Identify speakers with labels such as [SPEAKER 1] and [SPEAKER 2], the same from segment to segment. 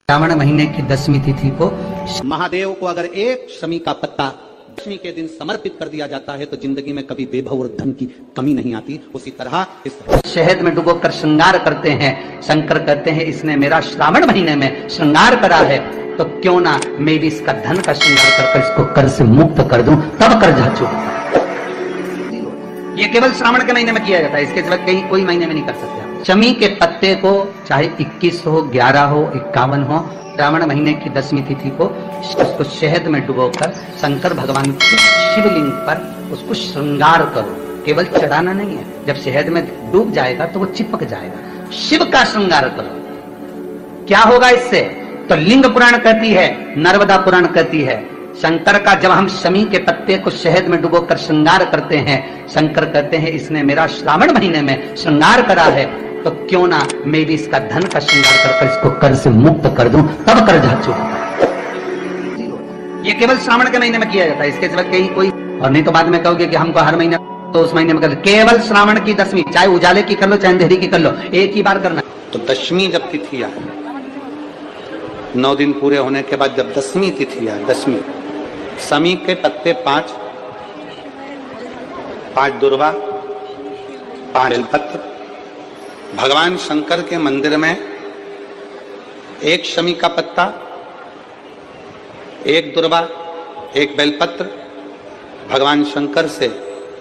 [SPEAKER 1] श्रावण महीने की 10वीं तिथि को
[SPEAKER 2] महादेव को अगर एक शमी का पत्ता दशमी के दिन समर्पित कर दिया जाता है तो जिंदगी में कभी बेभव और धन की कमी नहीं आती। उसी तरह इस
[SPEAKER 1] शहद में डुबोकर श्रृंगार करते हैं। शंकर कहते हैं इसने मेरा श्रावण महीने में श्रृंगार करा है, तो क्यों ना मैं भी इसका धन का श्रृंगार कर इसको कर से मुक्त कर दूं, तब कर जाचो। ये केवल श्रावण के महीने में किया जाता है, इसके सिवा कहीं कोई महीने में नहीं कर सकते। शमी के पत्ते को चाहे 21 हो, 11 हो, 51 हो, श्रावण महीने की 10वीं तिथि को उसको शहद में डुबोकर शंकर भगवान के शिवलिंग पर उसको श्रृंगार करो। केवल चढ़ाना नहीं है, जब शहद में डूब जाएगा तो वो चिपक जाएगा। शिव का श्रृंगार करो। क्या होगा इससे? तो लिंग पुराण कहती है, नर्मदा पुराण कहती है, शंकर का जब हम शमी के पत्ते को शहद में डुबोकर श्रृंगार करते हैं, शंकर कहते हैं इसने मेरा श्रावण महीने में श्रृंगार करा है, तो क्यों ना मैं भी इसका धन का श्रृंगार कर इसको कर से मुक्त कर दूं, तब कर जाचो। ये केवल श्रावण के महीने में किया जाता है, इसके सिवा कहीं कोई और नहीं। तो बाद में कहोगे कि हमको हर महीने, तो उस महीने में कर, केवल श्रावण की 10वीं, चाहे उजाले की कर लो चाहे अंधेरी की कर लो, एक ही बार करना।
[SPEAKER 2] तो 10वीं जब तिथि आए, 9 दिन पूरे होने के बाद जब 10वीं तिथि आए, 10वीं शमी के पत्ते 5 दुर्वा, 5 बेलपत्र, भगवान शंकर के मंदिर में एक शमी का पत्ता, एक दुर्वा, एक बेलपत्र भगवान शंकर से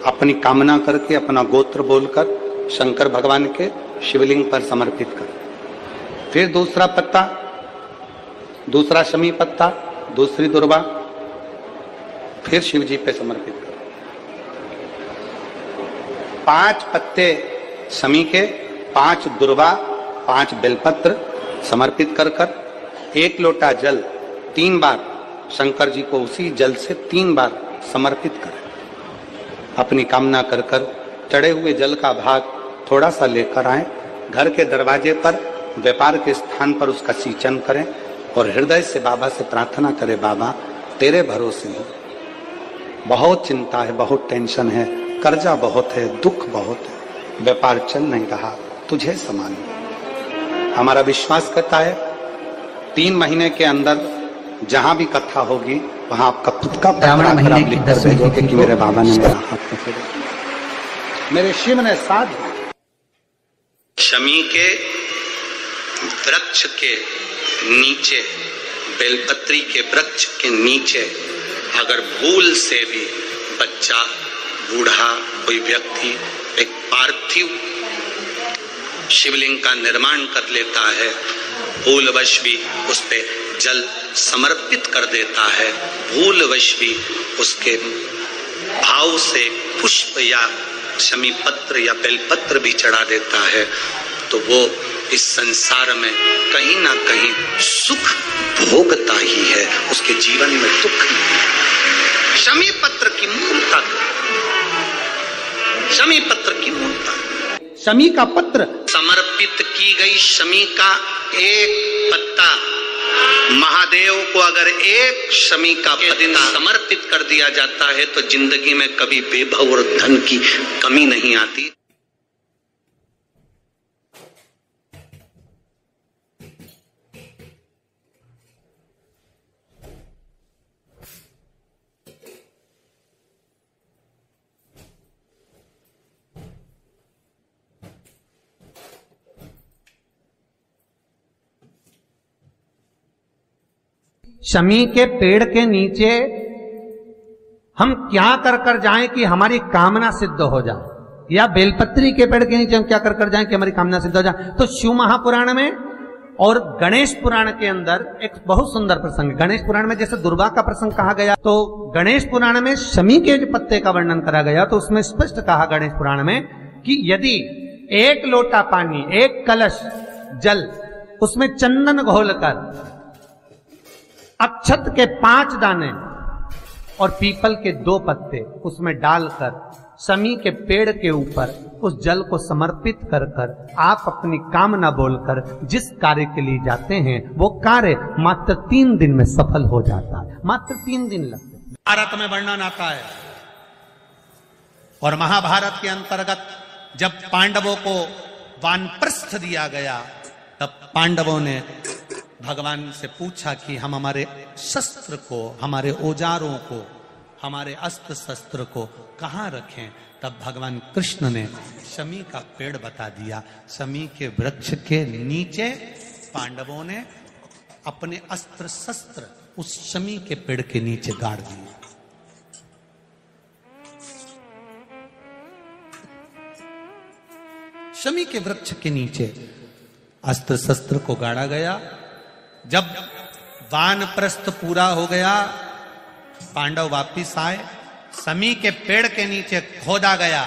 [SPEAKER 2] अपनी कामना करके, अपना गोत्र बोलकर शंकर भगवान के शिवलिंग पर समर्पित कर। फिर दूसरा पत्ता, दूसरा शमी पत्ता, दूसरी दुर्वा, फिर शिव जी पे समर्पित कर। 5 पत्ते शमी के, 5 दुर्वा, 5 बेलपत्र समर्पित कर कर 1 लोटा जल 3 बार शंकर जी को उसी जल से 3 बार समर्पित करें। अपनी कामना कर कर चढ़े हुए जल का भाग थोड़ा सा लेकर आए, घर के दरवाजे पर, व्यापार के स्थान पर उसका सिंचन करें और हृदय से बाबा से प्रार्थना करें, बाबा तेरे भरोसे ही बहुत चिंता है, बहुत टेंशन है, कर्जा बहुत है, दुख बहुत है, व्यापार चल नहीं रहा, तुझे समान। हमारा विश्वास करता है 3 महीने के अंदर जहां भी कथा होगी वहां आपका खुद का कि मेरे बाबा ने मेरा हाथ पकड़ा, मेरे शिव ने साथ। शमी के वृक्ष के नीचे, बेलपत्री के वृक्ष के नीचे अगर भूल से भी बच्चा, बूढ़ा, कोई व्यक्ति एक पार्थिव शिवलिंग का निर्माण कर लेता है, भूलवश भी उस पे जल समर्पित कर देता है, भूलवश भी उसके भाव से पुष्प या शमी पत्र या बेलपत्र भी चढ़ा देता है, तो वो इस संसार में कहीं ना कहीं सुख भोगता ही है, उसके जीवन में दुख नहीं। शमी पत्र की मूलता, शमी पत्र की मूलता, शमी का पत्र समर्पित की गई शमी का एक पत्ता, महादेव को अगर एक शमी का पत्ता समर्पित कर दिया जाता है तो जिंदगी में कभी बेभव और धन की कमी नहीं आती।
[SPEAKER 3] शमी के पेड़ के नीचे हम क्या कर कर जाएं कि हमारी कामना सिद्ध हो जाए, या बेलपत्री के पेड़ के नीचे हम क्या कर कर जाएं कि हमारी कामना सिद्ध हो जाए। तो शिव महापुराण में और गणेश पुराण के अंदर एक बहुत सुंदर प्रसंग, गणेश पुराण में जैसे दुर्गा का प्रसंग कहा गया, तो गणेश पुराण में शमी के जो पत्ते का वर्णन करा गया, तो उसमें स्पष्ट कहा गणेश पुराण में कि यदि 1 लोटा पानी, 1 कलश जल, उसमें चंदन घोलकर अक्षत के 5 दाने और पीपल के 2 पत्ते उसमें डालकर शमी के पेड़ के ऊपर उस जल को समर्पित कर कर आप अपनी कामना बोलकर जिस कार्य के लिए जाते हैं वो कार्य मात्र 3 दिन में सफल हो जाता है। मात्र 3 दिन लगते हैं।
[SPEAKER 4] भारत में वर्णन आता है और महाभारत के अंतर्गत जब पांडवों को वानप्रस्थ दिया गया तब पांडवों ने भगवान से पूछा कि हम हमारे शस्त्र को, हमारे औजारों को, हमारे अस्त्र शस्त्र को कहाँ रखें। तब भगवान कृष्ण ने शमी का पेड़ बता दिया। शमी के वृक्ष के नीचे पांडवों ने अपने अस्त्र शस्त्र उस शमी के पेड़ के नीचे गाड़ दिए। शमी के वृक्ष के नीचे अस्त्र शस्त्र को गाड़ा गया। जब वानप्रस्थ पूरा हो गया, पांडव वापिस आए। शमी के पेड़ के नीचे खोदा गया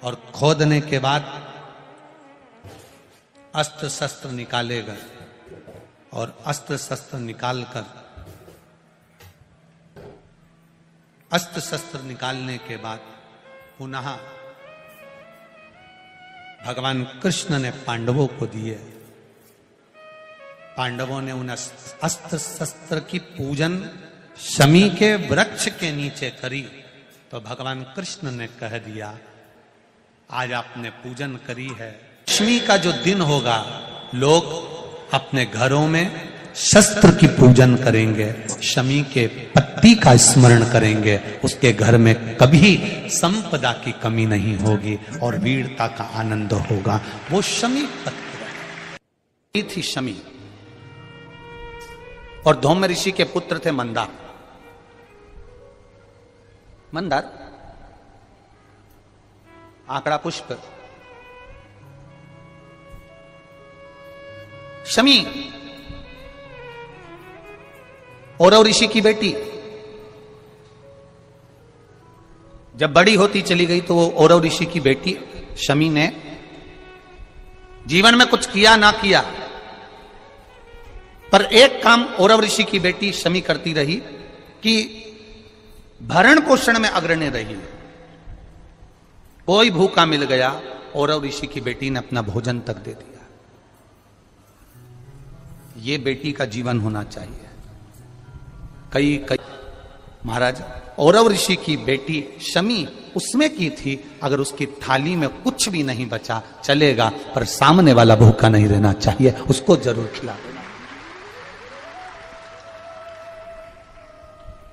[SPEAKER 4] और खोदने के बाद अस्त्र शस्त्र निकाले गए और अस्त्र शस्त्र निकालकर, अस्त्र शस्त्र निकालने के बाद पुनः भगवान कृष्ण ने पांडवों को दिए। पांडवों ने उन अस्त्र शस्त्र की पूजन शमी के वृक्ष के नीचे करी। तो भगवान कृष्ण ने कह दिया, आज आपने पूजन करी है, दशमी का जो दिन होगा लोग अपने घरों में शस्त्र की पूजन करेंगे, शमी के पत्ती का स्मरण करेंगे, उसके घर में कभी संपदा की कमी नहीं होगी और वीरता का आनंद होगा। वो शमी पत्ती थी शमी। और धौम्य ऋषि के पुत्र थे मंदार। मंदार आंकड़ा पुष्प, शमी औरव ऋषि की बेटी। जब बड़ी होती चली गई तो वो औरव ऋषि की बेटी शमी ने जीवन में कुछ किया ना किया, पर एक काम औरव ऋषि की बेटी शमी करती रही कि भरण पोषण में अग्रणी रही। कोई भूखा मिल गया, औरव ऋषि की बेटी ने अपना भोजन तक दे दिया। ये बेटी का जीवन होना चाहिए। कई महाराज, औरव ऋषि की बेटी शमी उसमें की थी, अगर उसकी थाली में कुछ भी नहीं बचा चलेगा, पर सामने वाला भूखा नहीं रहना चाहिए, उसको जरूर खिला देना।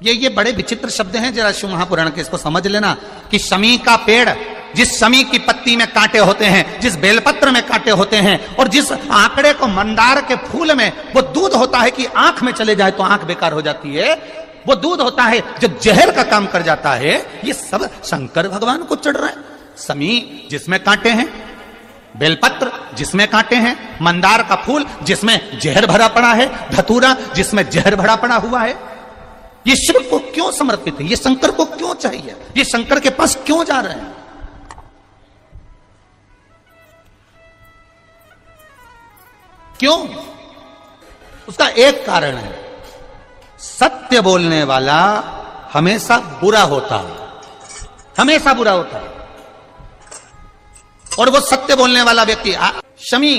[SPEAKER 4] ये बड़े विचित्र शब्द हैं, जरा शिव महापुराण के, इसको समझ लेना कि शमी का पेड़, जिस शमी की पत्ती में कांटे होते हैं, जिस बेलपत्र में कांटे होते हैं, और जिस आंकड़े को मंदार के फूल में वो दूध होता है कि आंख में चले जाए तो आंख बेकार हो जाती है, वो दूध होता है जो जहर का काम कर जाता है, ये सब शंकर भगवान को चढ़ रहा है। शमी जिसमें कांटे हैं, बेलपत्र जिसमें कांटे हैं, मंदार का फूल जिसमें जहर भरा पड़ा है, धतूरा जिसमें जहर भरा पड़ा हुआ है, ये शिव को क्यों समर्पित है? ये शंकर को क्यों चाहिए? ये शंकर के पास क्यों जा रहे हैं? क्यों? उसका एक कारण है, सत्य बोलने वाला हमेशा बुरा होता है, हमेशा बुरा होता है। और वो सत्य बोलने वाला व्यक्ति, शमी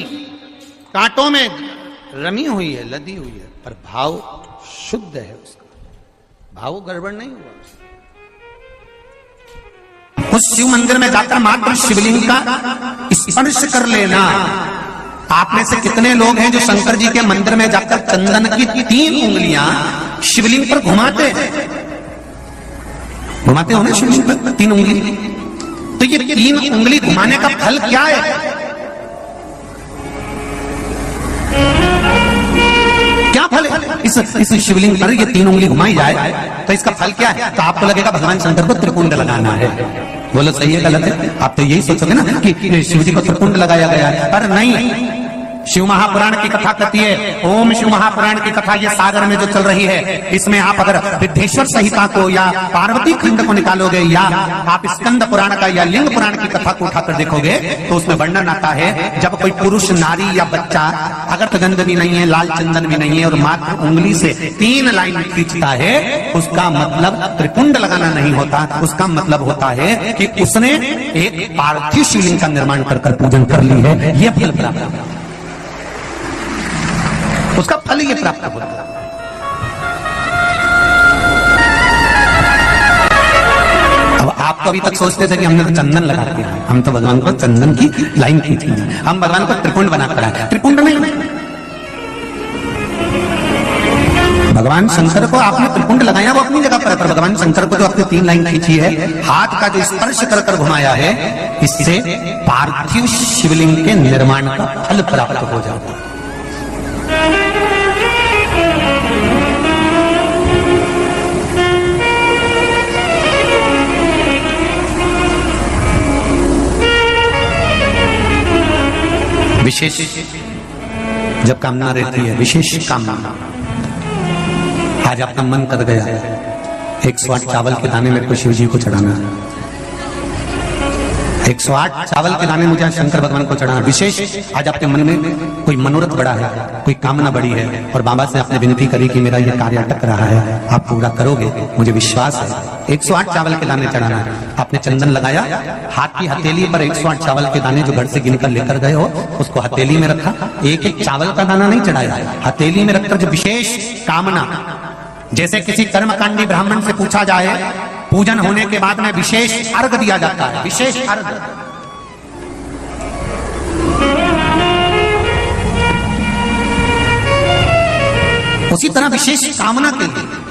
[SPEAKER 4] कांटों में रमी हुई है, लदी हुई है, पर भाव शुद्ध है, उसका भाव गड़बड़ नहीं हुआ।
[SPEAKER 3] उस शिव मंदिर में जाकर मात्र शिवलिंग का स्पर्श कर लेना। आप में से कितने लोग हैं जो शंकर जी के मंदिर में जाकर चंदन की 3 उंगलियां शिवलिंग पर घुमाते हो ना? शिवलिंग पर 3 उंगली, तो ये 3 उंगली घुमाने का फल क्या है? क्या फल है? इस शिवलिंग पर ये 3 उंगली घुमाई जाए तो इसका फल क्या है? तो आपको लगेगा भगवान शंकर को त्रिपुंड लगाना है। बोलो सही है गलत है? आप तो यही सोचोगे ना कि शिव जी को त्रिपुंड लगाया गया है, पर नहीं। शिव महापुराण की कथा कहती है, ओम शिव महापुराण की कथा ये सागर में जो चल रही है, इसमें आप अगर विद्धेश्वर संहिता को या पार्वती खंड को निकालोगे, या आप स्कंद पुराण का या लिंग पुराण की कथा को उठाकर देखोगे, तो उसमें वर्णन आता है जब कोई पुरुष, नारी या बच्चा अगर सुगंध भी नहीं है, लाल चंदन भी नहीं है, और मात्र उंगली से 3 लाइन खींचता है, उसका मतलब त्रिपुंड लगाना नहीं होता। उसका मतलब होता है कि उसने एक पार्थिव शिवलिंग का निर्माण कर पूजन कर ली है। यह फल प्राप्त होता, उसका फल ये प्राप्त होता है। अब आप तो अभी तक सोचते थे कि हमने तो चंदन लगा दिया, हम तो भगवान को चंदन की लाइन खींची, हम भगवान को त्रिपुंड बना कर आए। त्रिपुंड नहीं,
[SPEAKER 4] भगवान शंकर को आपने त्रिपुंड लगाया वो अपनी जगह पर भगवान शंकर को जो आपने 3 लाइन खींची है, हाथ का जो स्पर्श कर कर घुमाया है, इससे पार्थिव शिवलिंग के निर्माण का फल प्राप्त हो जाता है। विशेष जब कामना रहती है, विशेष कामना, आज आपका मन कर गया 108 चावल के दाने मेरे को शिव जी को चढ़ाना है, 108 चावल के दाने मुझे शंकर भगवान को चढ़ाना। विशेष आज आपके मन में कोई मनोरथ बड़ा है, कोई कामना बड़ी है और बाबा से आपने विनती करी कि मेरा यह कार्य अटक रहा है, आप पूरा करोगे, मुझे विश्वास है। 108 चावल के दाने चढ़ाना है। आपने चंदन लगाया, हाथ की हथेली पर 108 चावल के दाने जो घर से गिनकर लेकर गए हो उसको हथेली में रखा। एक एक चावल का दाना नहीं चढ़ाया, हथेली में रखकर जो विशेष कामना, जैसे किसी कर्मकांडी ब्राह्मण से पूछा जाए, पूजन होने के बाद में विशेष अर्घ दिया जाता है, विशेष अर्घ। उसी तरह विशेष कामना के लिए